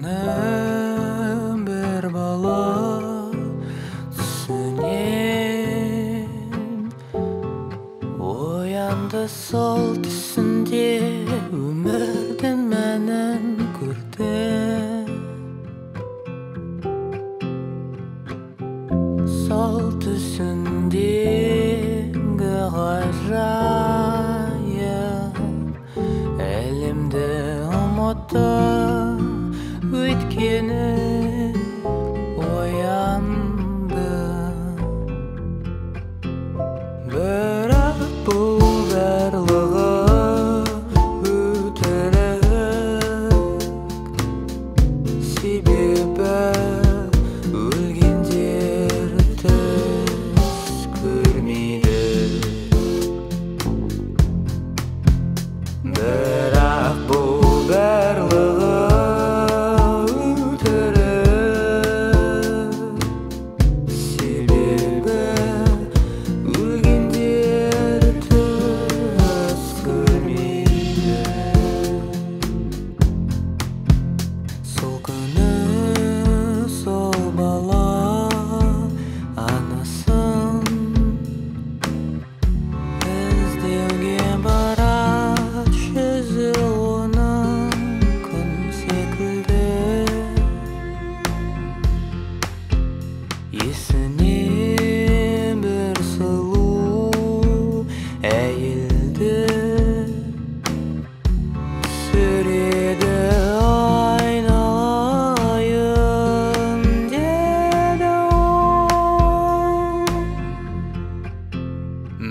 Солғыным бір бала түсінен оянды, сол түсінде өмірдің мәнін көрді. Сол түсіндегі ғажайып әлемді ұмытты, өйткені оянды. Бірақ бұл барлығы өтірік, себебі өлгендер түс көрмейді. Бірақ бұл барлығы есіне бір сұлу әйелді түсіреді, айналайын деді ол.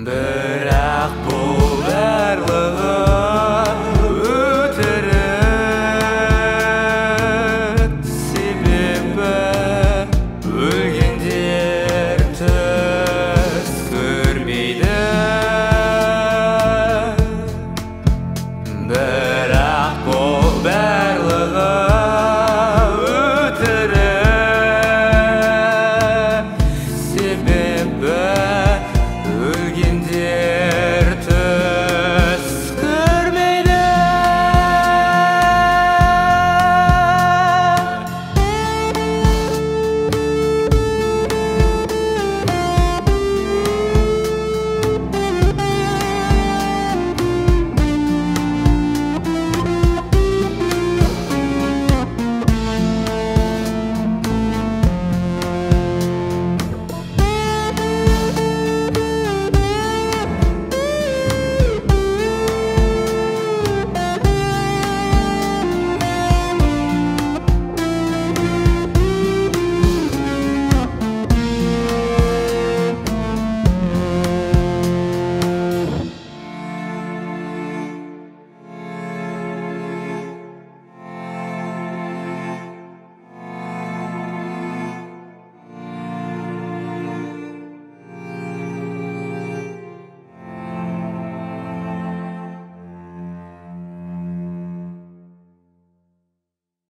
Бірақ бұл барлығы өтірік, себебі өлгендер түс көрмейді.